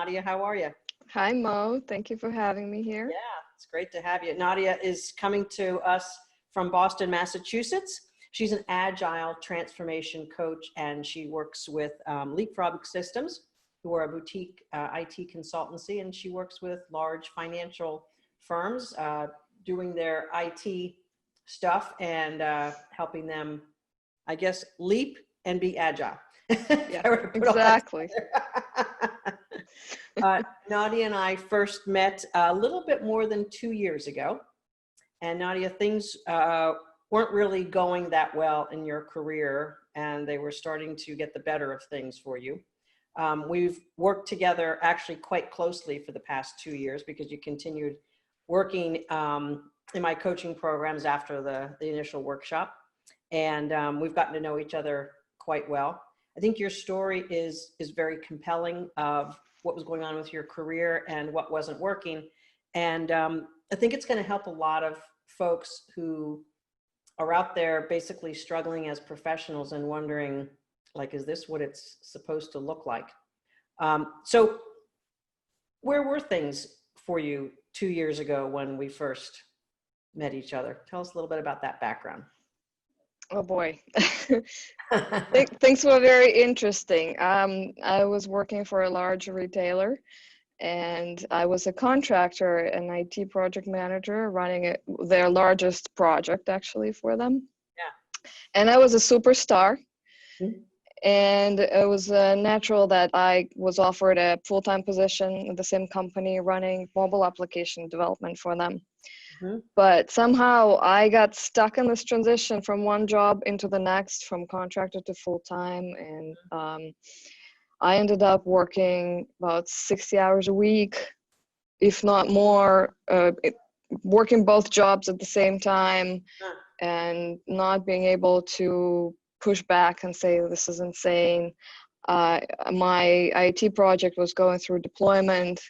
Nadia. How are you? Hi, Mo. Thank you for having me here. Yeah, it's great to have you. Nadia is coming to us from Boston, Massachusetts. She's an agile transformation coach, and she works with Leapfrog Systems, who are a boutique IT consultancy, and she works with large financial firms doing their IT stuff and helping them, I guess, leap and be agile. Yeah, exactly. Nadia and I first met a little bit more than 2 years ago. And Nadia, things weren't really going that well in your career, and they were starting to get the better of things for you. We've worked together actually quite closely for the past 2 years because you continued working in my coaching programs after the initial workshop. And we've gotten to know each other quite well. I think your story is very compelling of what was going on with your career and what wasn't working. And I think it's going to help a lot of folks who are out there basically struggling as professionals and wondering, like, is this what it's supposed to look like? So where were things for you 2 years ago when we first met each other? Tell us a little bit about that background. Oh boy. Things were very interesting. I was working for a large retailer, and I was a contractor, an IT project manager, running their largest project actually for them. Yeah. And I was a superstar. Mm-hmm. And it was natural that I was offered a full-time position in the same company running mobile application development for them. Mm-hmm. But somehow I got stuck in this transition from one job into the next, from contractor to full-time. And I ended up working about 60 hours a week, if not more, working both jobs at the same time and not being able to push back and say, this is insane. My IT project was going through deployment,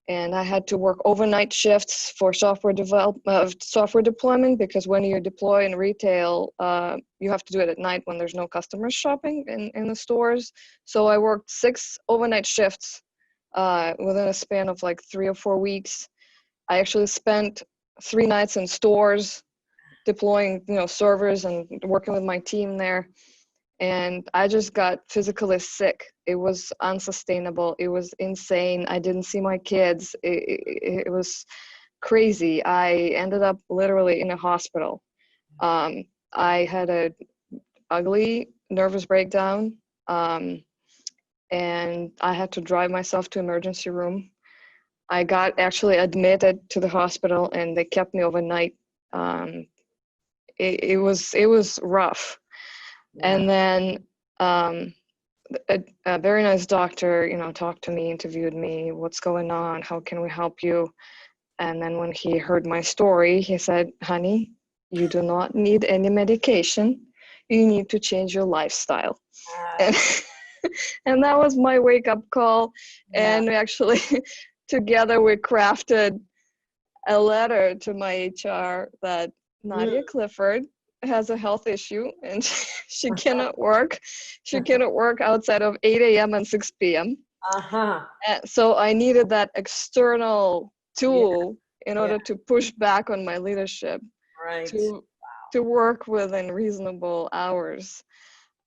and I had to work overnight shifts for software deployment, because when you deploy in retail, you have to do it at night when there's no customers shopping in the stores. So I worked 6 overnight shifts within a span of like 3 or 4 weeks. I actually spent 3 nights in stores deploying, servers and working with my team there. And I just got physically sick. It was unsustainable. It was insane. I didn't see my kids. It was crazy. I ended up literally in a hospital. I had an ugly nervous breakdown, and I had to drive myself to emergency room. I got actually admitted to the hospital, and they kept me overnight. It was rough. Yeah. And then a very nice doctor, talked to me, interviewed me, what's going on, how can we help you? And then when he heard my story, he said, honey, you do not need any medication. You need to change your lifestyle. And that was my wake-up call. Yeah. And actually, together we crafted a letter to my HR that Nadia Clifford has a health issue, and she cannot work. She cannot work outside of 8 a.m. and 6 p.m. So I needed that external tool in order to push back on my leadership, to work within reasonable hours.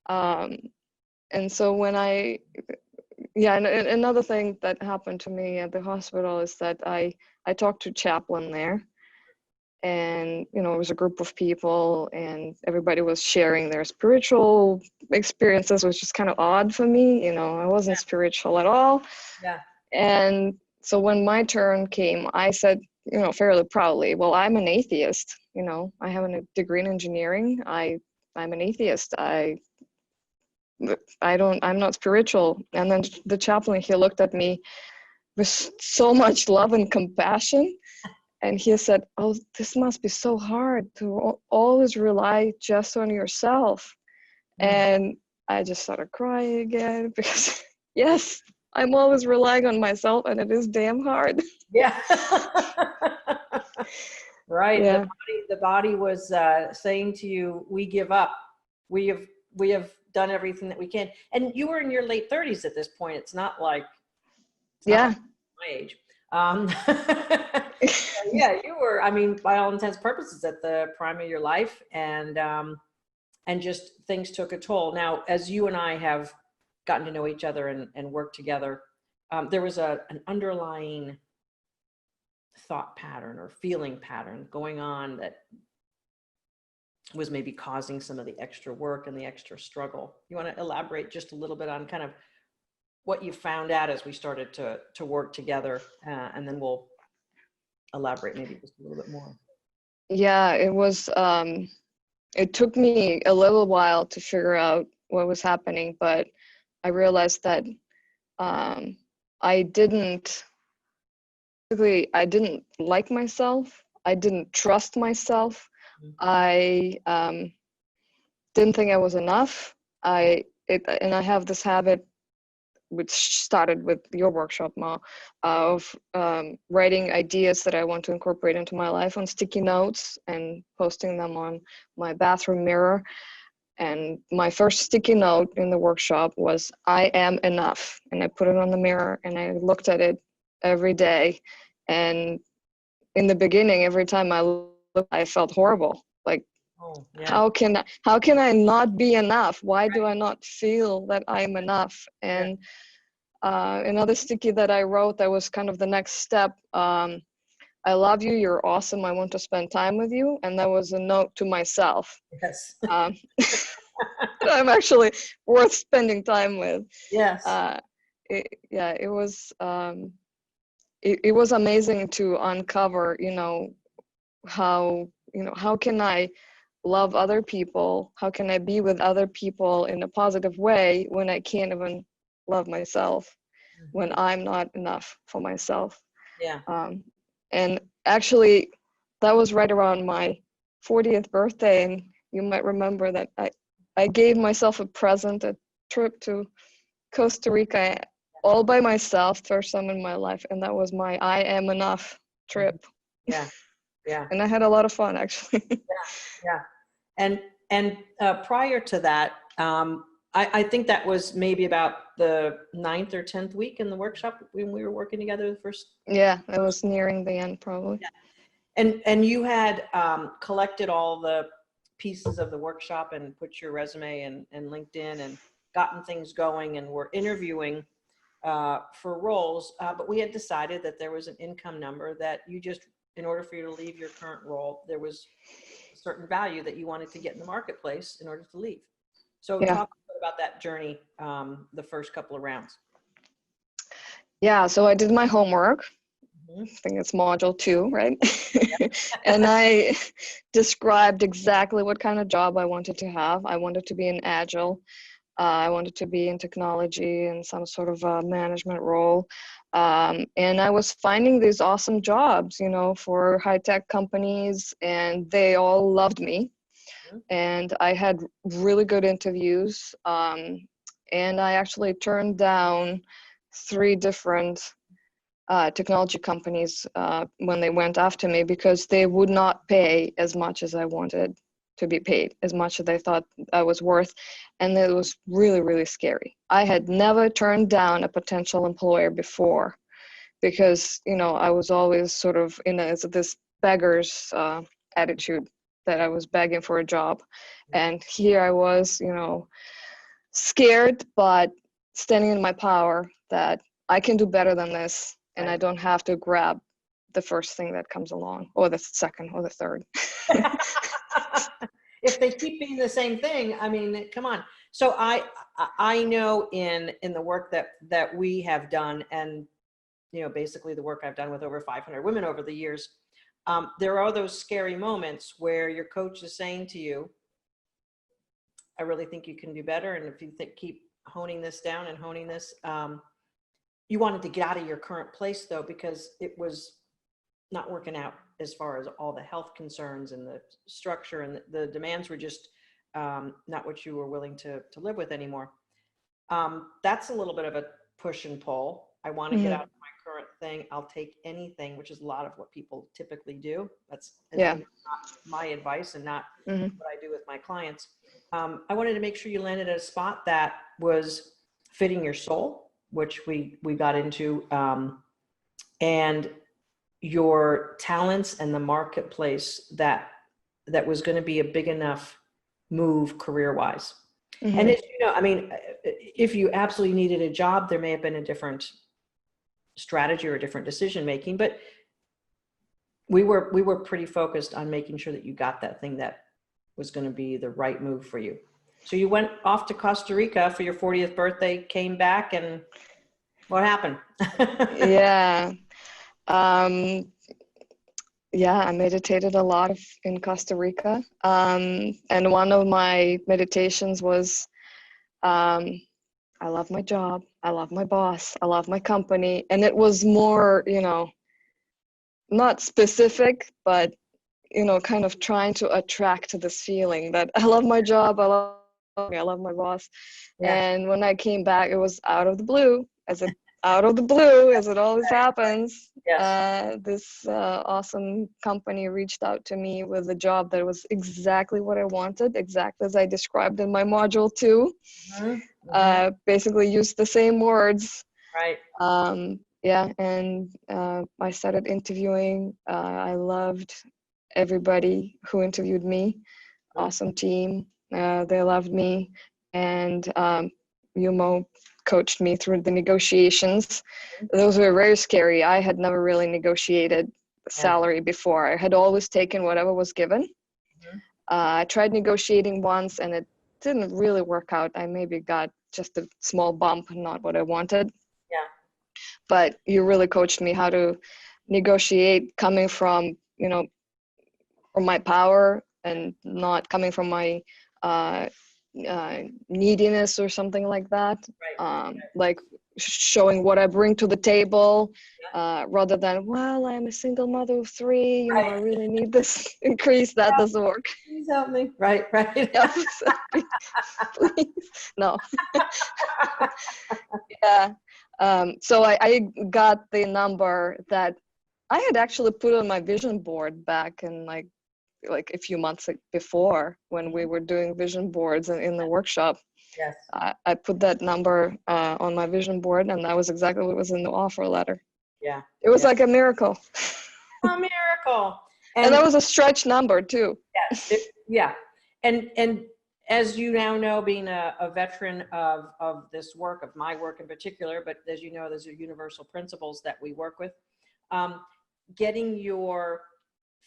And so when and another thing that happened to me at the hospital is that I talked to a chaplain there. And, it was a group of people, and everybody was sharing their spiritual experiences, which is kind of odd for me. I wasn't spiritual at all. Yeah. And so when my turn came, I said, fairly proudly, well, I'm an atheist. I have a degree in engineering. I'm an atheist. I'm not spiritual. And then the chaplain, he looked at me with so much love and compassion. And he said, oh, this must be so hard to always rely just on yourself. And I just started crying again because, yes, I'm always relying on myself, and it is damn hard. Yeah. Right. Yeah. The body was saying to you, we give up. We have done everything that we can. And you were in your late 30s at this point. It's not like It's not Yeah. like my age. Yeah, you were, I mean, by all intents and purposes at the prime of your life, and just things took a toll. Now, as you and I have gotten to know each other and worked together, there was an underlying thought pattern or feeling pattern going on that was maybe causing some of the extra work and the extra struggle. You want to elaborate just a little bit on kind of what you found out as we started to work together, and then we'll elaborate maybe just a little bit more. Yeah, it was, it took me a little while to figure out what was happening, but I realized that I didn't, basically, I didn't like myself. I didn't trust myself. I didn't think I was enough. And I have this habit, which started with your workshop, Ma, of writing ideas that I want to incorporate into my life on sticky notes and posting them on my bathroom mirror. And my first sticky note in the workshop was, I am enough. And I put it on the mirror and I looked at it every day. And in the beginning, every time I looked, I felt horrible. Like, Oh, yeah. how can I not be enough? Why do I not feel that I'm enough? And another sticky that I wrote that was kind of the next step. I love you. You're awesome. I want to spend time with you. And that was a note to myself. Yes. I'm actually worth spending time with. Yes. It was it was amazing to uncover, how can I love other people? How can I be with other people in a positive way when I can't even love myself, when I'm not enough for myself? Yeah. And actually, that was right around my 40th birthday, and you might remember that I gave myself a present, a trip to Costa Rica all by myself, first time in my life, and that was my I am enough trip. Yeah. Yeah. And I had a lot of fun, actually. Yeah. And prior to that, I think that was maybe about the 9th or 10th week in the workshop when we were working together the first. Yeah, it was nearing the end, probably. Yeah. And you had collected all the pieces of the workshop and put your resume and LinkedIn and gotten things going and were interviewing for roles, but we had decided that there was an income number that you just, in order for you to leave your current role, there was a certain value that you wanted to get in the marketplace in order to leave. So Yeah. talk a bit about that journey, the first couple of rounds. Yeah, so I did my homework. I think it's module 2, right? And I described exactly what kind of job I wanted to have. I wanted to be in Agile. I wanted to be in technology and some sort of a management role. And I was finding these awesome jobs, for high-tech companies, and they all loved me. And I had really good interviews. And I actually turned down 3 different technology companies when they went after me, because they would not pay as much as I wanted to be paid, as much as they thought I was worth. And it was really, really scary. I had never turned down a potential employer before, because, I was always sort of in this beggar's attitude, that I was begging for a job. And here I was, scared, but standing in my power that I can do better than this. And I don't have to grab the first thing that comes along, or the second, or the third. If they keep being the same thing, I mean, come on. So I know in the work that we have done, and basically the work I've done with over 500 women over the years, there are those scary moments where your coach is saying to you, I really think you can do better, and if you keep honing this down and honing this, you wanted to get out of your current place, though, because it was not working out as far as all the health concerns and the structure, and the demands were just not what you were willing to live with anymore. That's a little bit of a push and pull. I want to get out of my current thing. I'll take anything, which is a lot of what people typically do. That's not my advice, and not what I do with my clients. I wanted to make sure you landed at a spot that was fitting your soul, which we got into, and your talents and the marketplace that was going to be a big enough move career-wise. And as you know, I mean, if you absolutely needed a job, there may have been a different strategy or a different decision making, but we were pretty focused on making sure that you got that thing that was going to be the right move for you. So you went off to Costa Rica for your 40th birthday, came back, and what happened? Yeah. Yeah, I meditated a lot in Costa Rica. And one of my meditations was, I love my job, I love my boss, I love my company. And it was more, not specific, but, kind of trying to attract to this feeling that I love my job, I love my boss. Yeah. And when I came back, it was out of the blue, as it always happens. Yes. This awesome company reached out to me with a job that was exactly what I wanted, exactly as I described in my module 2. Basically used the same words. Right. Yeah, and I started interviewing. I loved everybody who interviewed me. Awesome team. They loved me. And Yumo coached me through the negotiations. Those were very scary. I had never really negotiated salary before. I had always taken whatever was given. I tried negotiating once and it didn't really work out. I maybe got just a small bump, not what I wanted. Yeah. But you really coached me how to negotiate coming from, from my power and not coming from my neediness or something like that. Right. Like showing what I bring to the table, rather than, well, I'm a single mother of 3, I really need this increase. That doesn't work. Please help me. Right. Yeah, please. No. Yeah. So I got the number that I had actually put on my vision board back in like a few months before, when we were doing vision boards in the workshop. Yes. I put that number on my vision board, and that was exactly what was in the offer letter. Yeah. It was like a miracle. A miracle. And that was a stretch number too. Yes. Yeah. And as you now know, being a veteran of this work, of my work in particular, but as you know, those are universal principles that we work with. Getting your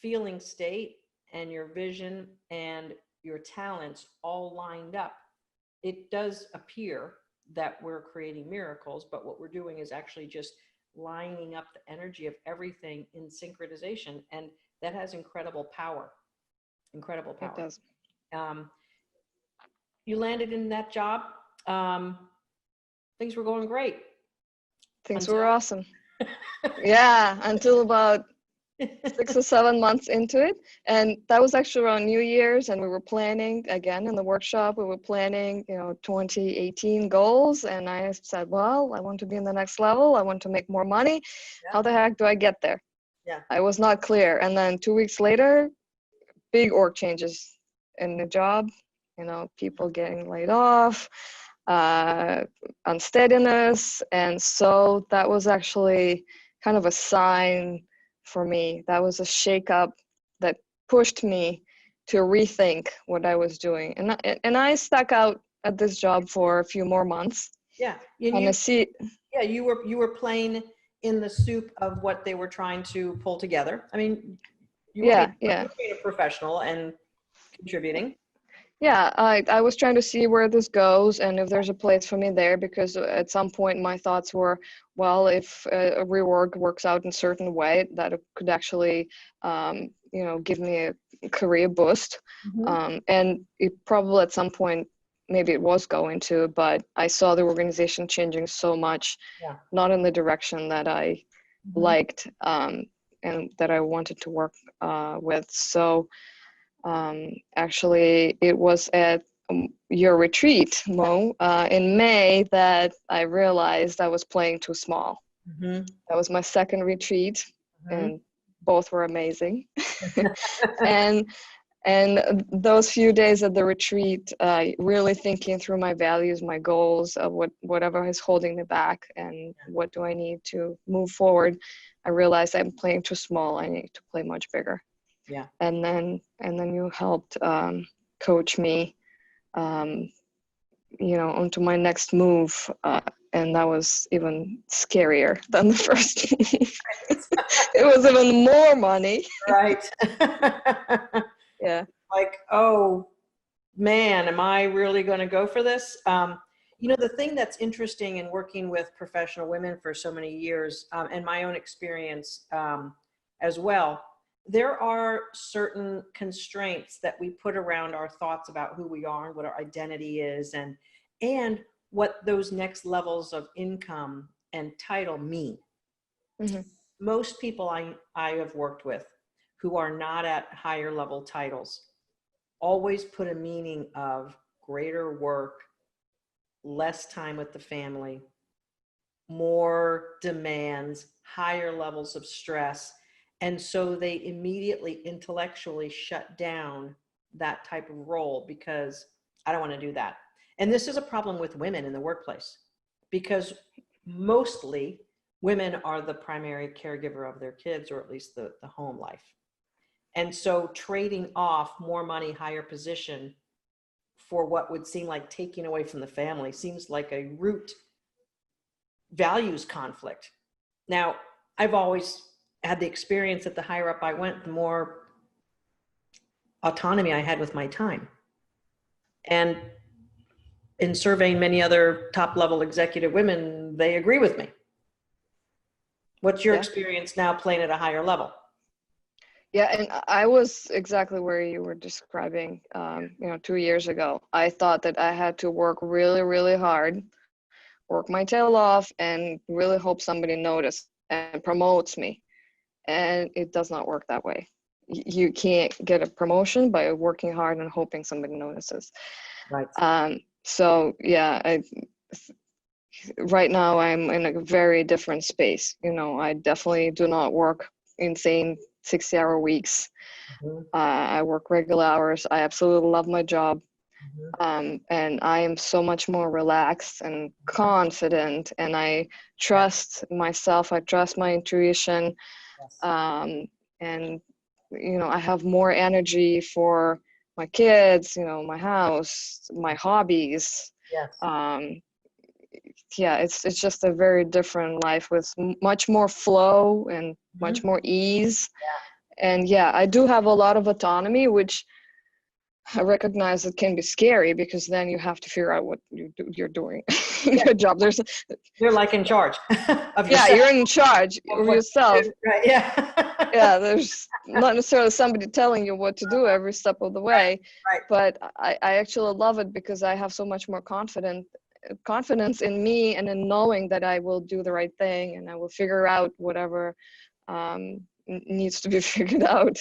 feeling state and your vision and your talents all lined up, it does appear that we're creating miracles, but what we're doing is actually just lining up the energy of everything in synchronization, and that has incredible power. Incredible power. It does. You landed in that job. Things were going great. Things were awesome. Yeah, until about 6 or 7 months into it. And that was actually around New Year's, and we were planning again in the workshop. We were planning, 2018 goals. And I said, well, I want to be in the next level. I want to make more money. Yeah. How the heck do I get there? Yeah. I was not clear. And then 2 weeks later, big org changes in the job, people getting laid off, unsteadiness. And so that was actually kind of a sign for me. That was a shakeup that pushed me to rethink what I was doing. And I stuck out at this job for a few more months. Yeah. Yeah, you were playing in the soup of what they were trying to pull together. I mean, you were being a professional and contributing. Yeah, I was trying to see where this goes and if there's a place for me there, because at some point my thoughts were, well, if a reorg works out in a certain way, that it could actually, give me a career boost. And it probably at some point, maybe it was going to, but I saw the organization changing so much, not in the direction that I liked and that I wanted to work with. So actually, it was at your retreat, Mo, in May, that I realized I was playing too small. That was my second retreat, and both were amazing. and And those few days at the retreat, really thinking through my values, my goals, of whatever is holding me back, and what do I need to move forward. I realized I'm playing too small. I need to play much bigger. Yeah. And then you helped coach me, onto my next move. And that was even scarier than the first move. It was even more money. Right. Yeah. Like, oh man, am I really going to go for this? The thing that's interesting in working with professional women for so many years, and my own experience as well, there are certain constraints that we put around our thoughts about who we are and what our identity is, and what those next levels of income and title mean. Mm-hmm. Most people I have worked with who are not at higher level titles always put a meaning of greater work, less time with the family, more demands, higher levels of stress. And so they immediately intellectually shut down that type of role because I don't want to do that. And this is a problem with women in the workplace because mostly women are the primary caregiver of their kids, or at least the home life. And so trading off more money, higher position for what would seem like taking away from the family seems like a root values conflict. Now, I've always had the experience that the higher up I went, the more autonomy I had with my time. And in surveying many other top level executive women, they agree with me. What's your experience now playing at a higher level? Yeah, and I was exactly where you were describing, 2 years ago. I thought that I had to work really, really hard, work my tail off, and really hope somebody notices and promotes me. And it does not work that way. You can't get a promotion by working hard and hoping somebody notices. Right. So yeah, right now I'm in a very different space. I definitely do not work insane 60-hour weeks. Mm-hmm. I work regular hours. I absolutely love my job. Mm-hmm. And I am so much more relaxed and confident, and I trust myself. I trust my intuition. Yes. And, I have more energy for my kids, my house, my hobbies. Yes. Yeah, it's just a very different life with much more flow and much more ease. And yeah, I do have a lot of autonomy, which I recognize it can be scary because then you have to figure out what you're doing in your job. You're like in charge of yourself. Yeah, you're in charge of yourself. Right. Yeah. Yeah, there's not necessarily somebody telling you what to do every step of the way. Right. But I actually love it because I have so much more confidence in me and in knowing that I will do the right thing and I will figure out whatever needs to be figured out.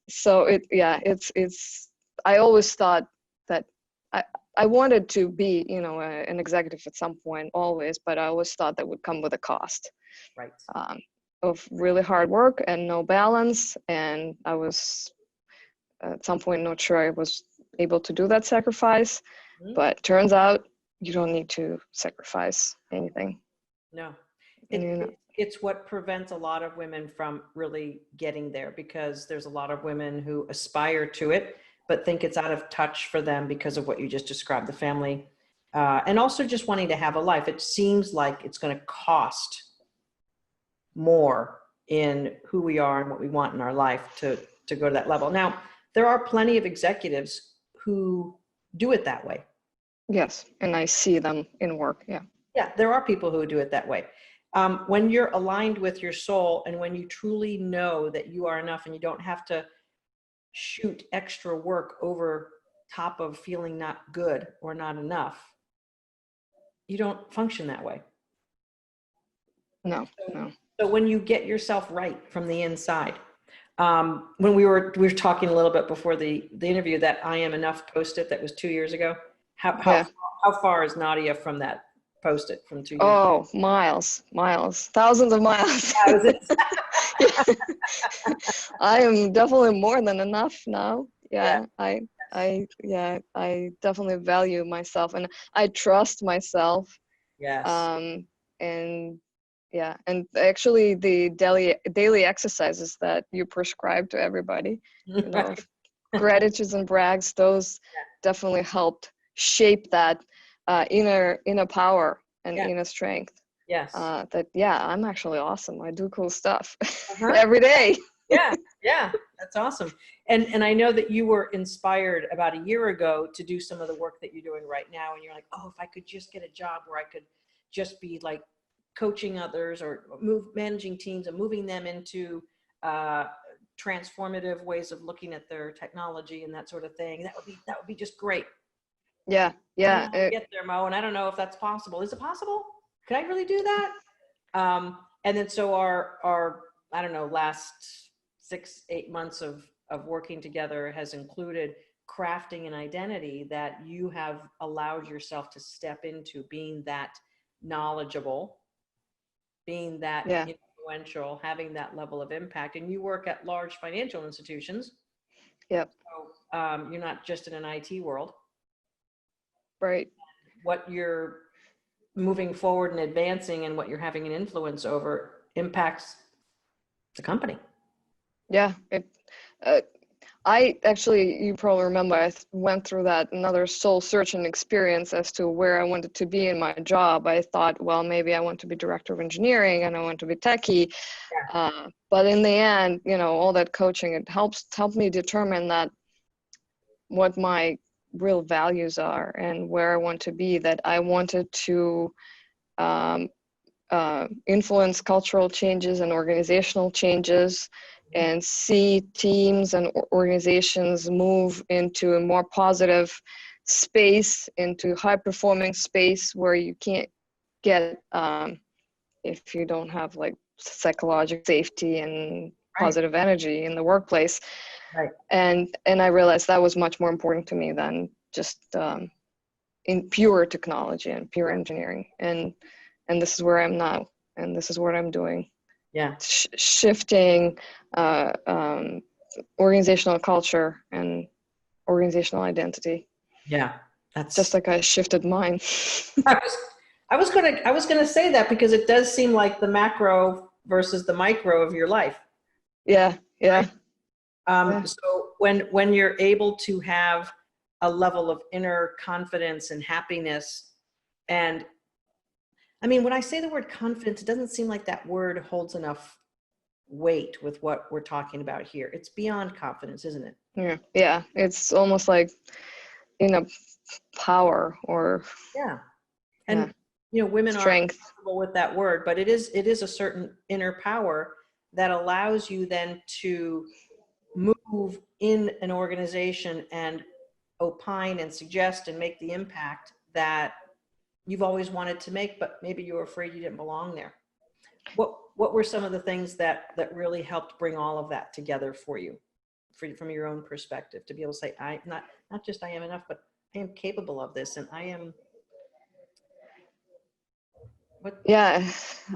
So it's I always thought that I wanted to be, an executive at some point, always, but I always thought that would come with a cost. Right. Of really hard work and no balance. And I was at some point not sure I was able to do that sacrifice, but turns out you don't need to sacrifice anything. No. It's what prevents a lot of women from really getting there, because there's a lot of women who aspire to it, but think it's out of touch for them because of what you just described, the family, and also just wanting to have a life. It seems like it's going to cost more in who we are and what we want in our life to go to that level. Now, there are plenty of executives who do it that way. Yes, and I see them in work, yeah. Yeah, there are people who do it that way. When you're aligned with your soul and when you truly know that you are enough and you don't have to shoot extra work over top of feeling not good or not enough, you don't function that way. No. So when you get yourself right from the inside, when we were talking a little bit before the interview, that I Am Enough post-it that was 2 years ago. How far is Nadia from that post-it from 2 years ago? Oh, miles, thousands of miles. I am definitely more than enough now. Yeah, I definitely value myself, and I trust myself. Yes. Um, and yeah, and actually the daily exercises that you prescribe to everybody, you know, Right. gratitudes and brags, those definitely helped shape that inner power and Yeah. inner strength. Yes. That yeah, I'm actually awesome. I do cool stuff Uh-huh. every day. Yeah. Yeah. That's awesome. And I know that you were inspired about a year ago to do some of the work that you're doing right now. And you're like, oh, if I could just get a job where I could just be like coaching others or managing teams and moving them into uh, transformative ways of looking at their technology and that sort of thing. That would be just great. Yeah, I don't know yeah, how to get there, Mo, and I don't know if that's possible. Is it possible? Could I really do that? And then so our I don't know, last 6, 8 months of working together has included crafting an identity that you have allowed yourself to step into, being that knowledgeable, being that yeah, influential, having that level of impact. And you work at large financial institutions, yeah, so you're not just in an IT world. right. What you're moving forward and advancing and what you're having an influence over impacts the company. Yeah, uh, I actually, you probably remember, went through that another soul searching experience as to where I wanted to be in my job. I thought, well, maybe I want to be director of engineering and I want to be techie. But in the end, you know, all that coaching, it helped me determine that what my real values are and where I want to be, that I wanted to um, influence cultural changes and organizational changes and see teams and organizations move into a more positive space, into high performing space where you can't get if you don't have like psychological safety and Right. positive energy in the workplace. Right. And I realized that was much more important to me than just in pure technology and pure engineering. And this is where I'm now, and this is what I'm doing. Yeah. Shifting organizational culture and organizational identity, Yeah. just That's like I shifted mine. I was I was gonna say that because it does seem like the macro versus the micro of your life. Yeah, Right. yeah, yeah, So when you're able to have a level of inner confidence and happiness, and I mean, when I say the word confidence, it doesn't seem like that word holds enough weight with what we're talking about here. It's beyond confidence, isn't it? yeah, yeah. It's almost like in a power or Yeah. yeah, And women aren't strength. comfortable with that word, but it is a certain inner power that allows you then to move in an organization and opine and suggest and make the impact that you've always wanted to make, but maybe you were afraid you didn't belong there. What were some of the things that really helped bring all of that together for you, from your own perspective, to be able to say, I not just I am enough, but I am capable of this, and I am what? Yeah.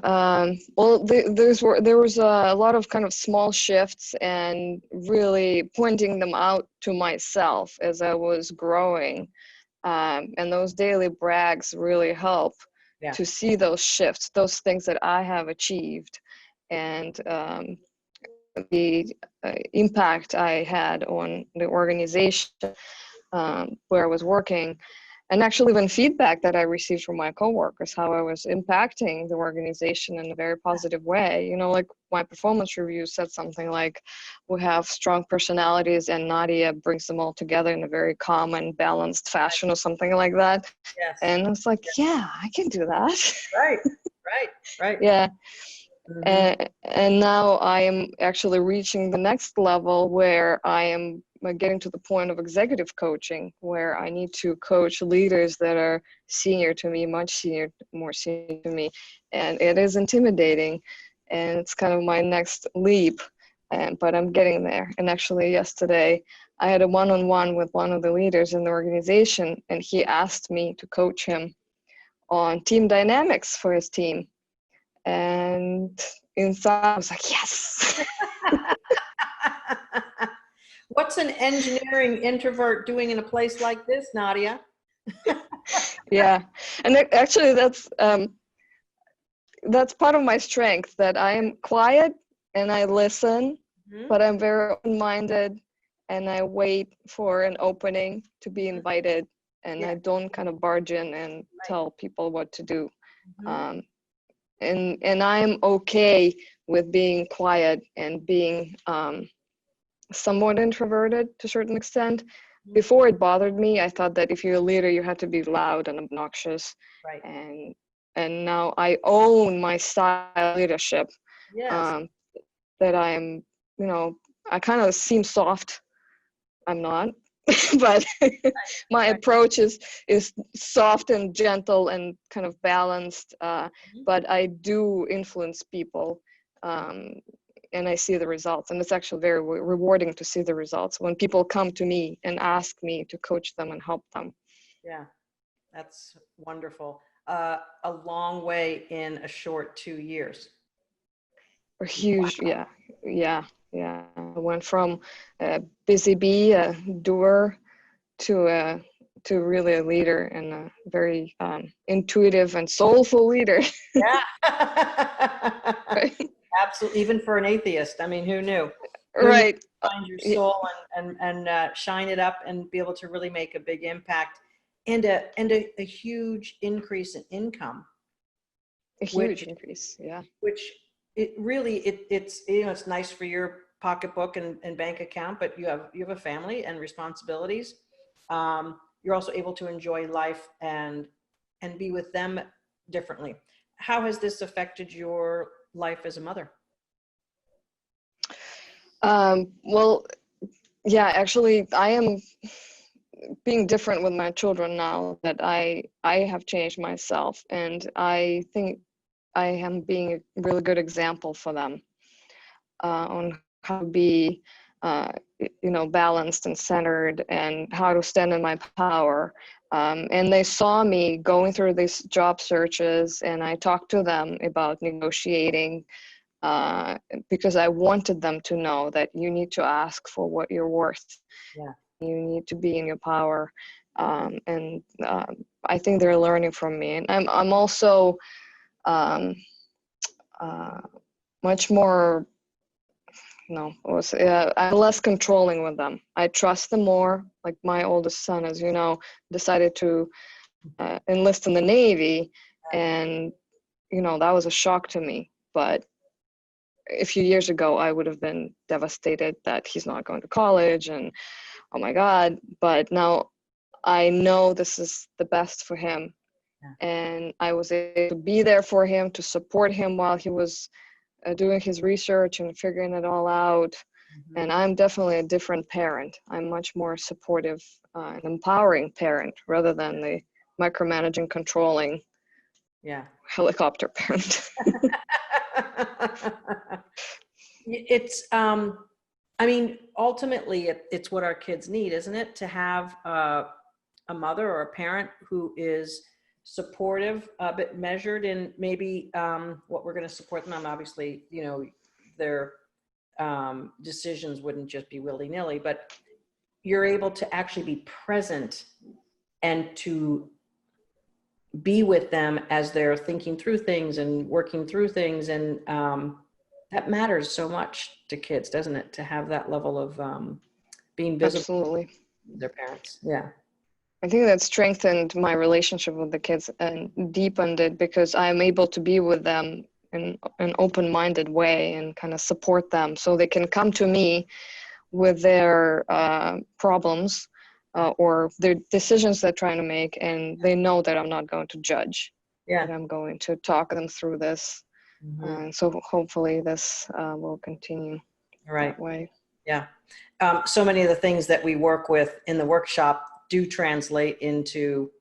Well, there was a lot of kind of small shifts and really pointing them out to myself as I was growing. And those daily brags really help Yeah. to see those shifts, those things that I have achieved, and the impact I had on the organization where I was working, and actually even feedback that I received from my coworkers, how I was impacting the organization in a very positive way. You know, like my performance review said something like, we have strong personalities and Nadia brings them all together in a very calm and balanced fashion or something like that. Yes. And I was like, yeah, I can do that. Right. Right. Right. Yeah. Mm-hmm. And now I am actually reaching the next level where I am getting to the point of executive coaching, where I need to coach leaders that are senior to me, more senior to me. And it is intimidating. And it's kind of my next leap. But I'm getting there. And actually, yesterday, I had a one-on-one with one of the leaders in the organization, and he asked me to coach him on team dynamics for his team. And inside I was like, yes. what's an engineering introvert doing in a place like this, Nadia? Yeah, and actually that's part of my strength, that I am quiet and I listen, but I'm very open-minded and I wait for an opening to be invited, and I don't kind of barge in and tell people what to do. And I'm okay with being quiet and being somewhat introverted to a certain extent. Before it bothered me, I thought that if you're a leader, you have to be loud and obnoxious. Right. And now I own my style of leadership. Yes. That I'm, I kind of seem soft. I'm not, but my approach is soft and gentle and kind of balanced. But I do influence people. And I see the results, and it's actually very rewarding to see the results when people come to me and ask me to coach them and help them. Yeah, that's wonderful. A long way in a short 2 years. A huge, wow. yeah. I went from a busy bee, a doer, to really a leader, and a very intuitive and soulful leader. Yeah. Right. Absolutely. Even for an atheist. I mean, who knew? Right. Find your soul and shine it up and be able to really make a big impact, and a huge increase in income. A huge increase. Yeah. Which it really, it's, it's nice for your pocketbook and bank account, but you have a family and responsibilities. You're also able to enjoy life and be with them differently. How has this affected your life as a mother? Well, yeah, actually, I am being different with my children now that I have changed myself, and I think I am being a really good example for them on how to be, balanced and centered, and how to stand in my power. And they saw me going through these job searches, and I talked to them about negotiating, because I wanted them to know that you need to ask for what you're worth. Yeah. You need to be in your power. And I think they're learning from me. And I'm also much more, I'm less controlling with them. I trust them more. Like my oldest son, as you know, decided to enlist in the Navy. And, that was a shock to me. But a few years ago, I would have been devastated that he's not going to college and, oh my God. But now I know this is the best for him. Yeah. And I was able to be there for him, to support him while he was doing his research and figuring it all out. And I'm definitely a different parent. I'm much more supportive and empowering parent rather than the micromanaging, controlling helicopter parent. It's, I mean, ultimately it's what our kids need, isn't it? To have a mother or a parent who is supportive, but measured in maybe what we're going to support them on. Obviously, their decisions wouldn't just be willy-nilly, but you're able to actually be present and to be with them as they're thinking through things and working through things. And that matters so much to kids, doesn't it? To have that level of being visible. Absolutely. To their parents. Yeah. I think that strengthened my relationship with the kids and deepened it, because I'm able to be with them in an open-minded way and kind of support them so they can come to me with their problems or their decisions they're trying to make, and they know that I'm not going to judge, that I'm going to talk them through this. So hopefully this will continue that way. Yeah. So many of the things that we work with in the workshop do translate into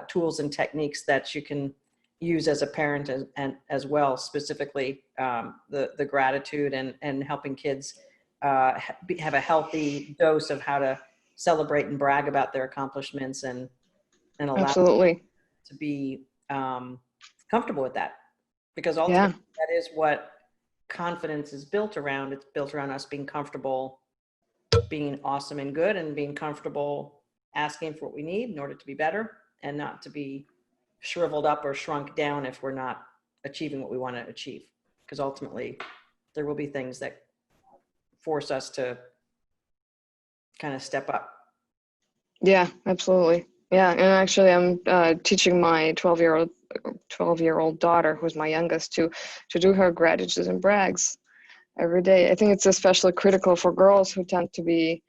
tools and techniques that you can use as a parent and as well, specifically the gratitude and helping kids have a healthy dose of how to celebrate and brag about their accomplishments and allow them to be comfortable with that, because ultimately that is what confidence is built around. It's built around us being comfortable being awesome and good and being comfortable asking for what we need in order to be better, and not to be shriveled up or shrunk down if we're not achieving what we want to achieve. Because ultimately there will be things that force us to kind of step up. Yeah, absolutely. Yeah, and actually, I'm teaching my 12-year-old daughter, who's my youngest, to do her gratitudes and brags every day. I think it's especially critical for girls who tend to be,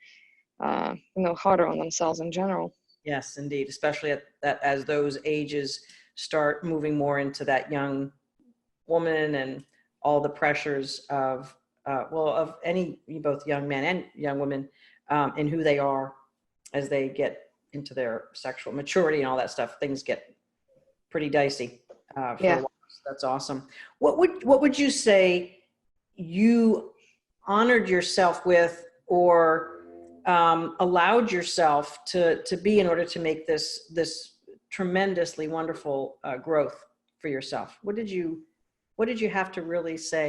harder on themselves in general. Yes, indeed, especially at that, as those ages start moving more into that young woman and all the pressures of of any, both young men and young women, in who they are as they get into their sexual maturity and all that stuff. Things get pretty dicey for a Yeah. while. So that's awesome. What would you say you honored yourself with, or allowed yourself to be, in order to make this tremendously wonderful growth for yourself? What did you have to really say,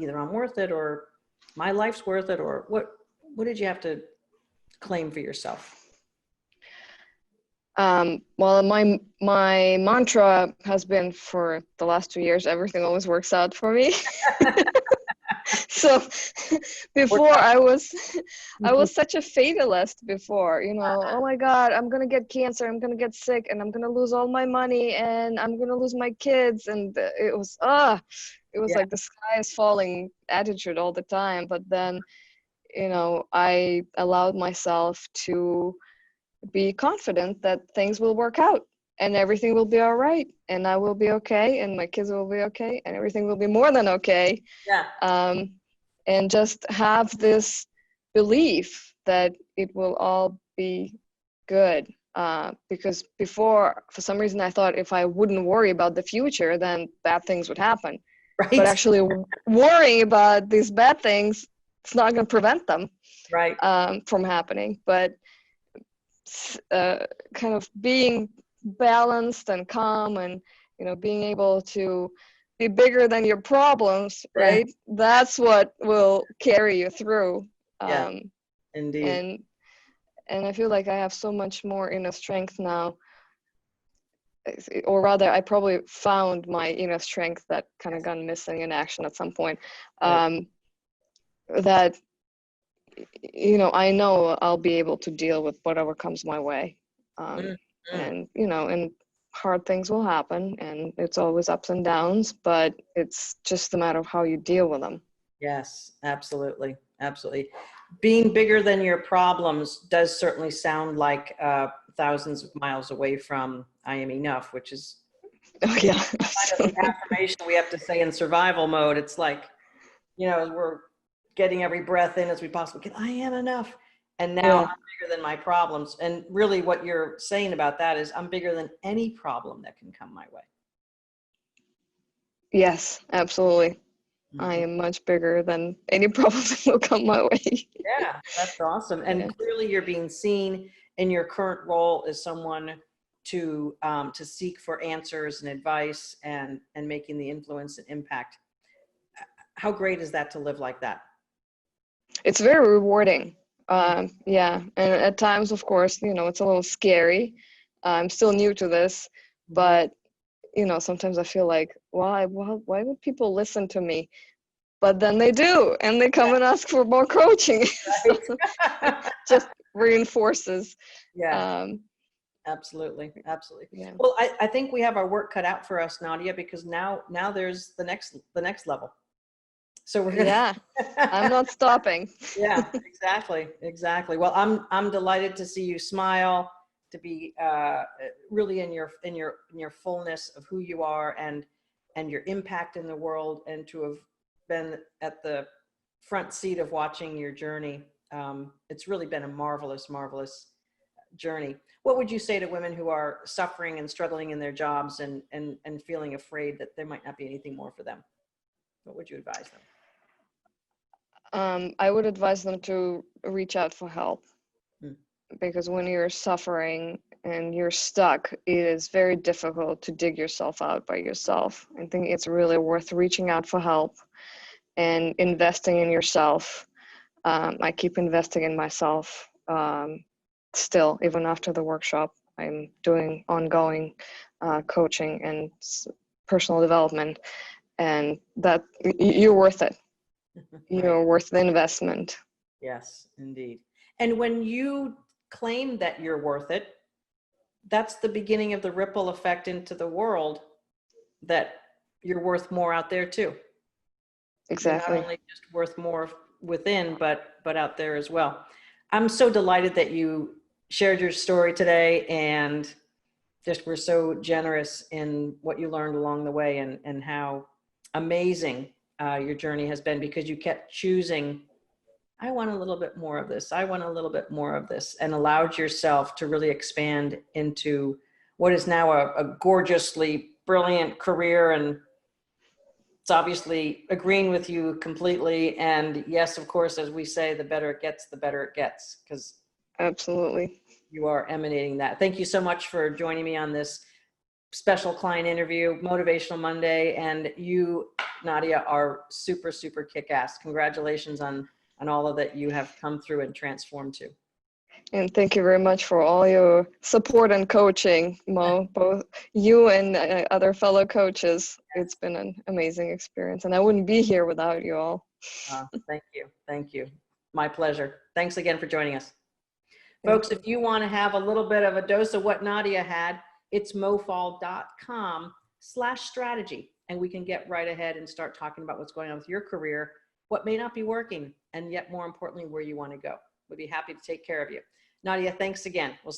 either I'm worth it, or my life's worth it, or what did you have to claim for yourself? Well, my mantra has been for the last 2 years, everything always works out for me. So before I was such a fatalist before, oh my God, I'm gonna get cancer, I'm gonna get sick, and I'm gonna lose all my money, and I'm gonna lose my kids, and it was Yeah. like the sky is falling attitude all the time. But then, I allowed myself to be confident that things will work out and everything will be all right, and I will be okay, and my kids will be okay, and everything will be more than okay. Yeah. And just have this belief that it will all be good. Because before, for some reason, I thought if I wouldn't worry about the future, then bad things would happen. But Right. actually, worrying about these bad things, it's not going to prevent them Right. from happening. But kind of being balanced and calm, and being able to be bigger than your problems, Yeah. right? That's what will carry you through. Yeah. Indeed. And I feel like I have so much more inner strength now, or rather I probably found my inner strength that kind of gone missing in action at some point. Right. That I know I'll be able to deal with whatever comes my way. Mm, mm. And hard things will happen, and it's always ups and downs, but it's just a matter of how you deal with them. Yes, absolutely. Absolutely. Being bigger than your problems does certainly sound like thousands of miles away from I am enough, which is Oh yeah. kind of the affirmation we have to say in survival mode. It's like, as we're getting every breath in as we possibly can, I am enough. And now Yeah. I'm bigger than my problems. And really what you're saying about that is I'm bigger than any problem that can come my way. Yes, absolutely. I Mhm. am much bigger than any problem that will come my way. Yeah, that's awesome. Yeah. And clearly you're being seen in your current role as someone to seek for answers and advice, and making the influence and impact. How great is that to live like that? It's very rewarding. Yeah, and at times, of course, it's a little scary. I'm still new to this, Mhm. but sometimes I feel like, why would people listen to me? But then they do, and they come and ask for more coaching. So it Right. just reinforces. Yeah. Um, Absolutely. Absolutely. yeah. Well, I think we have our work cut out for us, Nadia, because now there's the next level. So we're gonna Yeah, I'm not stopping. yeah, exactly. Exactly. Well, I'm delighted to see you smile, to be really in your fullness of who you are, and your impact in the world, and to have been at the front seat of watching your journey. It's really been a marvelous, marvelous journey. What would you say to women who are suffering and struggling in their jobs, and feeling afraid that there might not be anything more for them? What would you advise them? I would advise them to reach out for help, Mm. because when you're suffering and you're stuck, it is very difficult to dig yourself out by yourself. I think it's really worth reaching out for help and investing in yourself, I keep investing in myself still, even after the workshop. I'm doing ongoing coaching and personal development, and that you're worth it. Right. You're worth the investment. Yes, indeed. And when you claim that you're worth it, that's the beginning of the ripple effect into the world, that you're worth more out there too. You're not Exactly. only just worth more within, but out there as well. I'm so delighted that you shared your story today, and just were so generous in what you learned along the way, and how amazing your journey has been, because you kept choosing, I want a little bit more of this. I want a little bit more of this, and allowed yourself to really expand into what is now a gorgeously brilliant career. And it's obviously agreeing with you completely. And yes, of course, as we say, the better it gets, the better it gets, because Absolutely. you are emanating that. Thank you so much for joining me on this special client interview, Motivational Monday. And you, Nadia, are super, super kick-ass. Congratulations on all of that you have come through and transformed to. And thank you very much for all your support and coaching, Mo, both you and other fellow coaches. It's been an amazing experience, and I wouldn't be here without you all. Thank you. Thank you. My pleasure. Thanks again for joining us. Thank Folks, you. if you want to have a little bit of a dose of what Nadia had, it's mofall.com/strategy. And we can get right ahead and start talking about what's going on with your career, what may not be working, and yet more importantly, where you want to go. We'd be happy to take care of you. Nadia, thanks again. We'll